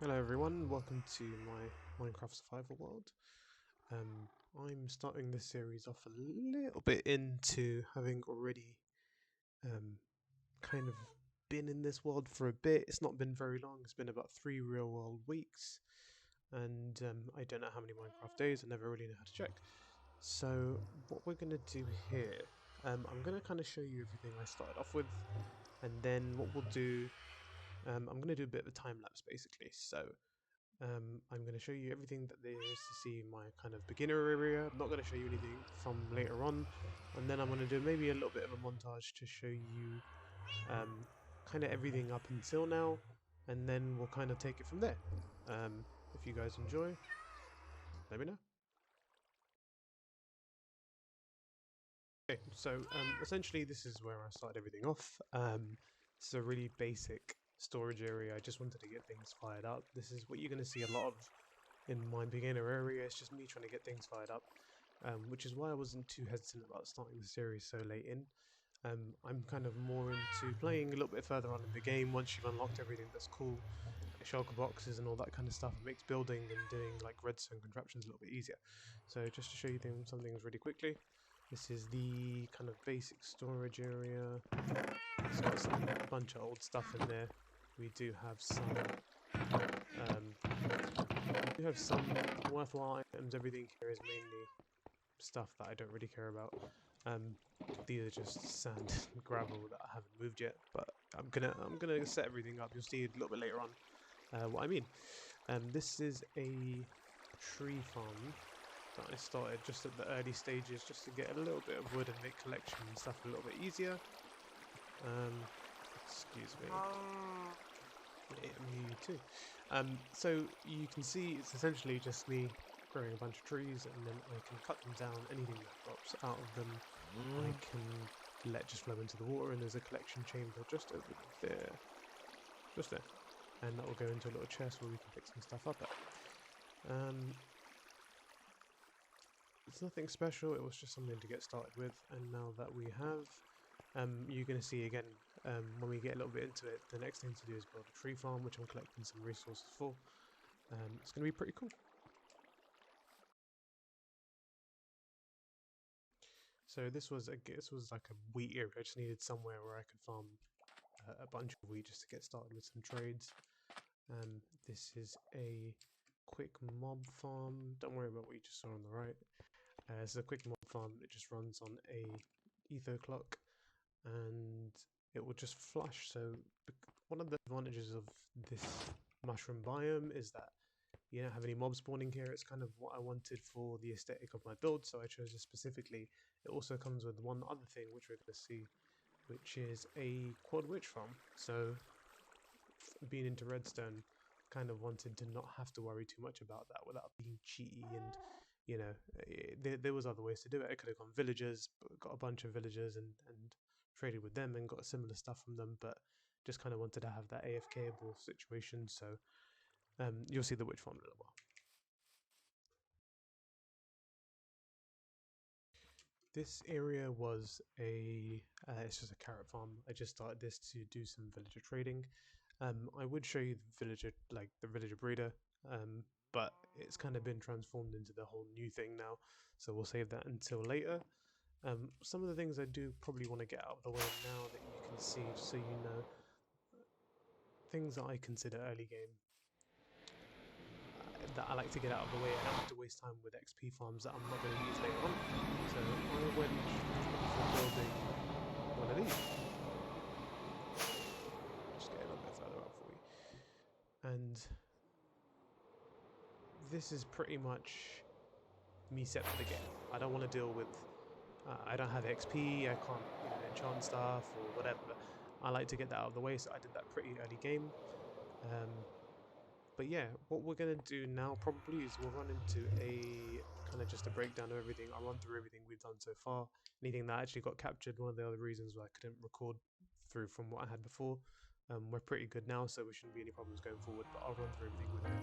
Hello everyone, welcome to my Minecraft survival world. I'm starting this series off a little bit into having already kind of been in this world for a bit. It's not been very long, it's been about 3 real world weeks, and I don't know how many Minecraft days, I never really know how to check. So what we're going to do here, I'm going to kind of show you everything I started off with, and then what we'll do, I'm going to do a bit of a time lapse basically. So I'm going to show you everything that there is to see in my kind of beginner area. I'm not going to show you anything from later on, and then I'm going to do maybe a little bit of a montage to show you kind of everything up until now, and then we'll kind of take it from there. If you guys enjoy, let me know. Okay, so essentially this is where I started everything off. This is a really basic storage area. I just wanted to get things fired up. This is what you're going to see a lot of in my beginner area. It's just me trying to get things fired up, which is why I wasn't too hesitant about starting the series so late in. I'm kind of more into playing a little bit further on in the game once you've unlocked everything that's cool, like shulker boxes and all that kind of stuff. It makes building and doing like redstone contraptions a little bit easier. So just to show you some things really quickly, this is the kind of basic storage area. It's got a bunch of old stuff in there. We do have some worthwhile items. Everything here is mainly stuff that I don't really care about. These are just sand and gravel that I haven't moved yet, but I'm gonna set everything up. You'll see a little bit later on what I mean. This is a tree farm that I started just at the early stages, just to get a little bit of wood and make collection and stuff a little bit easier. Excuse me. Yeah, me too. So you can see it's essentially just me growing a bunch of trees, and then I can cut them down. Anything that drops out of them, I can let just flow into the water, and there's a collection chamber just over there, just there, and that will go into a little chest where we can pick some stuff up at. It's nothing special, it was just something to get started with, and now that we have, you're going to see again, when we get a little bit into it, the next thing to do is build a tree farm, which I'm collecting some resources for. It's going to be pretty cool. So this was like a wheat area. I just needed somewhere where I could farm a bunch of wheat just to get started with some trades. This is a quick mob farm. Don't worry about what you just saw on the right. This is a quick mob farm. It just runs on a etho clock, and it will just flush. So one of the advantages of this mushroom biome is that you don't have any mob spawning here. It's kind of what I wanted for the aesthetic of my build, so I chose it specifically. It also comes with one other thing which we're going to see, which is a quad witch farm. So being into redstone, kind of wanted to not have to worry too much about that without being cheaty, and you know, there was other ways to do it. I could have gone villagers, but got a bunch of villagers and traded with them and got similar stuff from them, but just kind of wanted to have that AFK-able situation. So you'll see the witch farm in a little while. This area was it's just a carrot farm. I just started this to do some villager trading. I would show you the villager breeder, but it's kind of been transformed into the whole new thing now, so we'll save that until later. Some of the things I do probably want to get out of the way now that you can see, just so you know, things that I consider early game, that I like to get out of the way. I don't have to waste time with XP farms that I'm not going to use later on. So I went for building one of these. Just get a little bit further up for you. And this is pretty much me set for the game. I don't want to deal with, I don't have XP, I can't enchant stuff or whatever. I like to get that out of the way, so I did that pretty early game. But yeah, what we're going to do now probably is we'll run into a kind of just a breakdown of everything. I'll run through everything we've done so far. Anything that actually got captured, one of the other reasons why I couldn't record through from what I had before. We're pretty good now, so there shouldn't be any problems going forward, but I'll run through everything with you.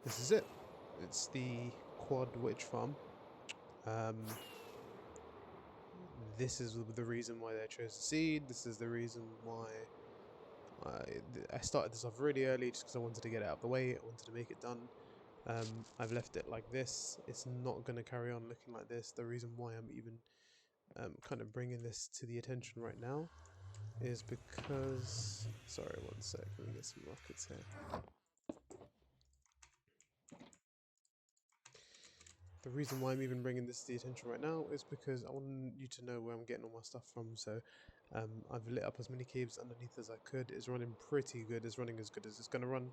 this is it. It's the quad witch farm. This is the reason why they chose the seed. This is the reason why I started this off really early, just because I wanted to get it out of the way. I wanted to make it done. I've left it like this. It's not going to carry on looking like this. The reason why I'm even kind of bringing this to the attention right now is because... Sorry, one sec. Let me get some rockets here. The reason why I'm even bringing this to the attention right now is because I want you to know where I'm getting all my stuff from. So I've lit up as many caves underneath as I could. It's running pretty good. It's running as good as it's going to run.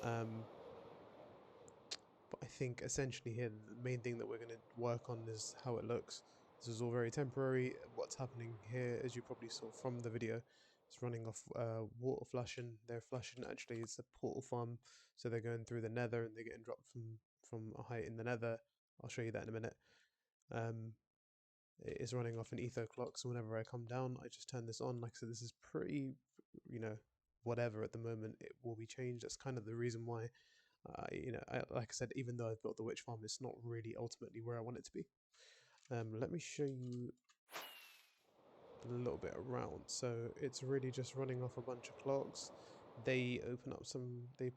But I think essentially here the main thing that we're going to work on is how it looks. This is all very temporary. What's happening here, as you probably saw from the video, is running off water flushing. They're flushing, actually it's a portal farm, so they're going through the nether and they're getting dropped from a height in the nether. I'll show you that in a minute. It is running off an etho clock, so whenever I come down I just turn this on. Like I said, this is pretty, whatever at the moment. It will be changed. That's kind of the reason why like I said, even though I've built the witch farm, it's not really ultimately where I want it to be. Let me show you a little bit around. So it's really just running off a bunch of clocks. They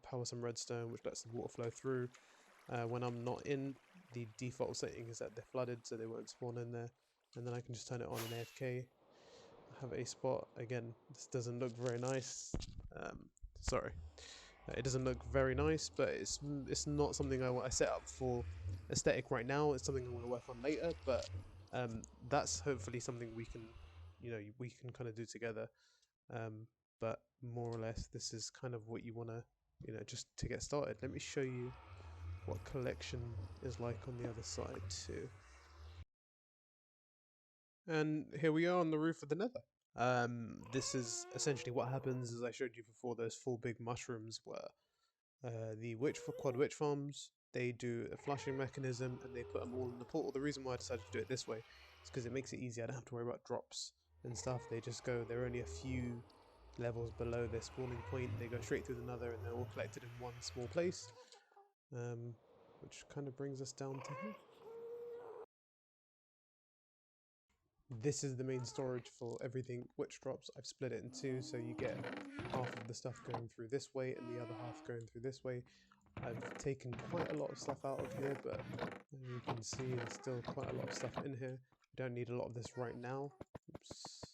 power some redstone, which lets the water flow through. When I'm not in, the default setting is that they're flooded, so they won't spawn in there. And then I can just turn it on in AFK. I have a spot. Again, this doesn't look very nice. Sorry. It doesn't look very nice, but it's not something I set up for aesthetic right now. It's something I want to work on later, but that's hopefully something we can, we can kind of do together. But more or less, this is kind of what you want to, just to get started. Let me show you what collection is like on the other side too. And here we are on the roof of the nether. This is essentially what happens, as I showed you before. Those 4 big mushrooms were the quad witch farms. They do a flushing mechanism and they put them all in the portal. The reason why I decided to do it this way is because it makes it easier. I don't have to worry about drops and stuff. They just go, they're only a few levels below their spawning point. They go straight through the nether and they're all collected in one small place, which kind of brings us down to here. This is the main storage for everything witch drops. I've split it in 2, so you get half of the stuff going through this way and the other half going through this way. I've taken quite a lot of stuff out of here, but as you can see, there's still quite a lot of stuff in here. I don't need a lot of this right now. Oops.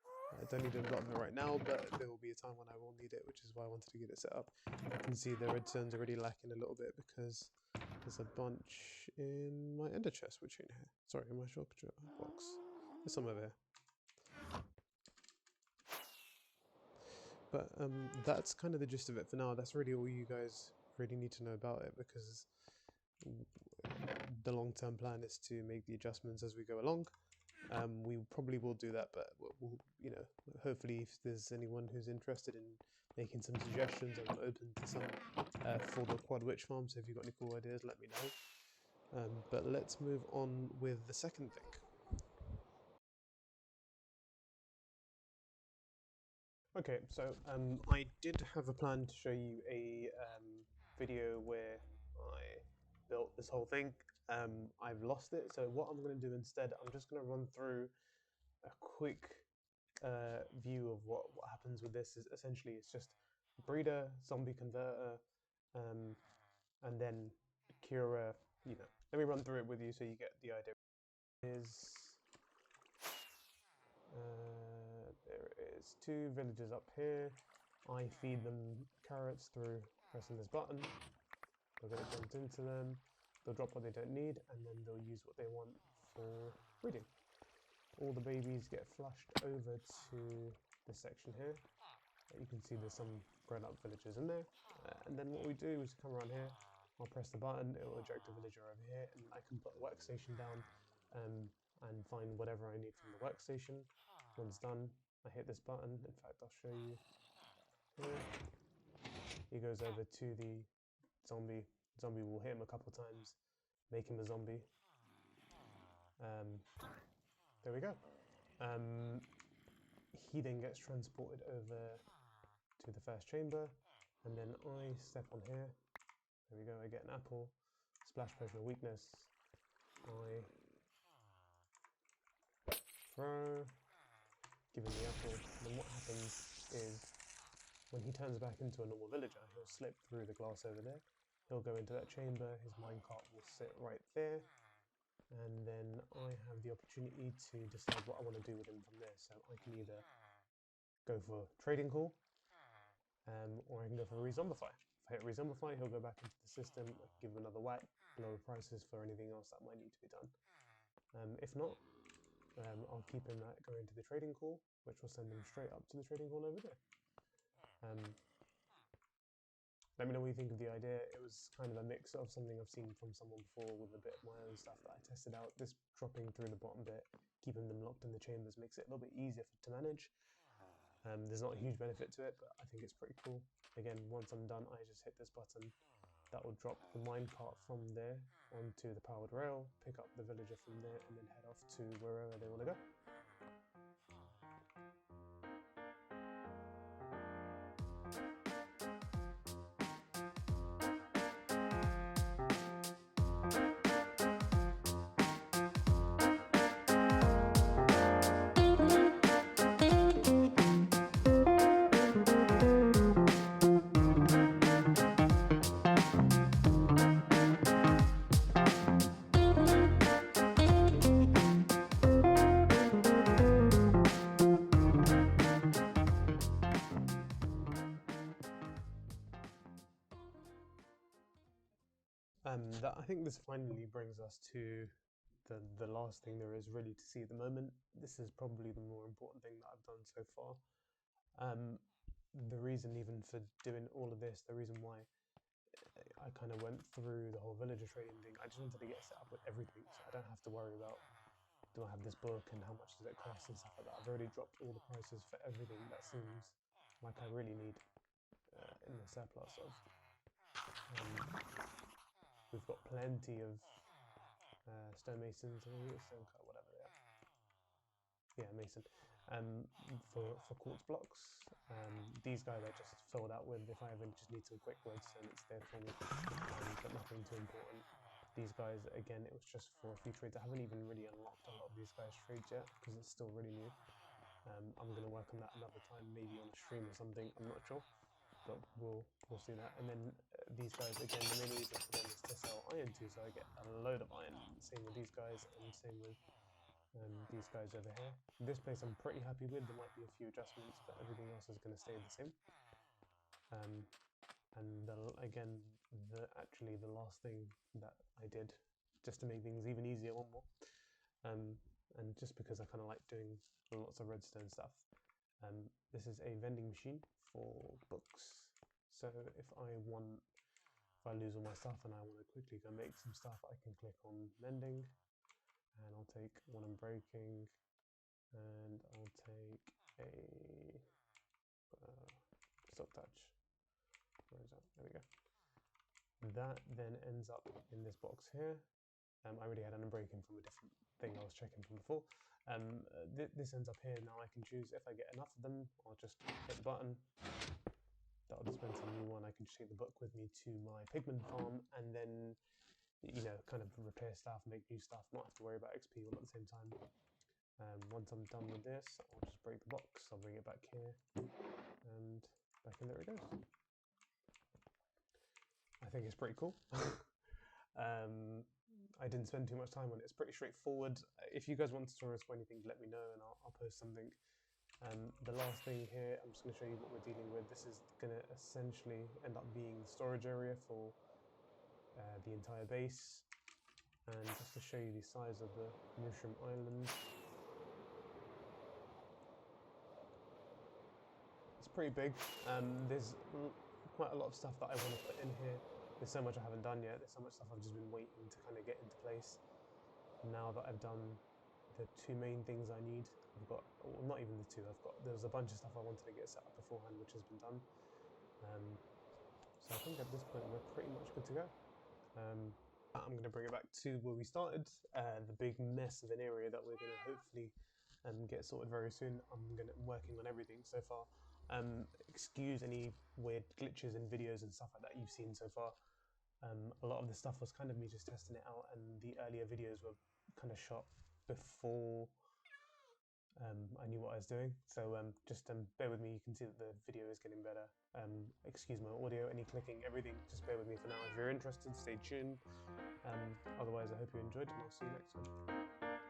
I don't need a lot of it right now, but there will be a time when I will need it, which is why I wanted to get it set up. You can see the redstone's already lacking a little bit because there's a bunch in my ender chest, which ain't here. Sorry, in my shulker box. There's some over here. But that's kind of the gist of it for now. That's really all you guys really need to know about it, because the long-term plan is to make the adjustments as we go along. We probably will do that, but we'll, hopefully if there's anyone who's interested in making some suggestions, I'm open to some for the quad witch farm. So if you've got any cool ideas, let me know. But let's move on with the second thing. Okay, so I did have a plan to show you a video where I built this whole thing. I've lost it, so what I'm going to do instead, I'm just going to run through a quick view of what happens with this. Is essentially it's just breeder, zombie converter, and then curer. Let me run through it with you so you get the idea. There is 2 villagers up here. I feed them carrots through pressing this button. They'll get it dumped into them. They'll drop what they don't need, and then they'll use what they want for breeding. All the babies get flushed over to this section here. You can see there's some grown-up villagers in there. And then what we do is come around here. I'll press the button, it will eject a villager over here, and I can put a workstation down and find whatever I need from the workstation. Once done, I hit this button. In fact, I'll show you here. He goes over to the zombie. Zombie will hit him a couple times, make him a zombie. There we go. He then gets transported over to the first chamber. and then I step on here. There we go, I get an apple, splash potion of weakness, I throw, give him the apple, and then what happens is when he turns back into a normal villager, he'll slip through the glass over there, he'll go into that chamber, his minecart will sit right there, and then I have the opportunity to decide what I want to do with him from there. So I can either go for trading call, or I can go for rezombify. If I hit rezombify, he'll go back into the system, give him another whack, lower prices for anything else that might need to be done. If not, I'll keep him going to the trading call, which will send him straight up to the trading call over there. Let me know what you think of the idea. It was kind of a mix of something I've seen from someone before with a bit of my own stuff that I tested out. This dropping through the bottom bit, keeping them locked in the chambers makes it a little bit easier to manage. There's not a huge benefit to it, but I think it's pretty cool. Again, once I'm done, I just hit this button. That will drop the minecart from there onto the powered rail, pick up the villager from there, and then head off to wherever they want to go. I think this finally brings us to the last thing there is really to see at the moment. This is probably the more important thing that I've done so far. The reason even for doing all of this, the reason why I kind of went through the whole villager trading thing, I just wanted to get set up with everything so I don't have to worry about, do I have this book and how much does it cost and stuff like that. I've already dropped all the prices for everything that seems like I really need in the surplus of. We've got plenty of stonemasons, stonecut, whatever they are. Yeah, mason. For quartz blocks. These guys I just filled out with if I ever just need some quick redstone, it's there for me, but nothing too important. These guys, again, it was just for a few trades. I haven't even really unlocked a lot of these guys' trades yet because it's still really new. I'm going to work on that another time, maybe on a stream or something, I'm not sure, but we'll see that. And then these guys, again, the main reason for them is to sell iron to, so I get a load of iron. Same with these guys, and same with these guys over here. This place I'm pretty happy with. There might be a few adjustments, but everything else is going to stay the same. And again, actually the last thing that I did, just to make things even easier, one more, and just because I kind of like doing lots of redstone stuff. This is a vending machine for books. So if I lose all my stuff and I want to quickly go make some stuff, I can click on mending, and I'll take one I'm breaking, and I'll take a silk touch. Where is that? There we go. That then ends up in this box here. I already had an unbreaking from a different thing I was checking from before. This ends up here. Now I can choose if I get enough of them, I'll just hit the button. That'll dispense a new one. I can just take the book with me to my pigman farm and then, kind of repair stuff, make new stuff, not have to worry about XP all at the same time. Once I'm done with this, I'll just break the box, I'll bring it back here, and back in there it goes. I think it's pretty cool. I didn't spend too much time on it. It's pretty straightforward. If you guys want tutorials for anything, let me know and I'll post something. The last thing here, I'm just going to show you what we're dealing with. This is going to essentially end up being the storage area for the entire base. And just to show you the size of the mushroom island, it's pretty big. There's quite a lot of stuff that I want to put in here. There's so much I haven't done yet. There's so much stuff I've just been waiting to kind of get into place. Now that I've done the two main things I need, I've got, well, not even the two, there's a bunch of stuff I wanted to get set up beforehand, which has been done. So I think at this point we're pretty much good to go. I'm going to bring it back to where we started, the big mess of an area that we're going to hopefully get sorted very soon. I'm working on everything so far. Excuse any weird glitches in videos and stuff like that you've seen so far. A lot of the stuff was kind of me just testing it out, and the earlier videos were kind of shot before I knew what I was doing. So just bear with me. You can see that the video is getting better. Excuse my audio, any clicking, everything. Just bear with me for now. If you're interested, stay tuned. Otherwise, I hope you enjoyed, and I'll see you next time.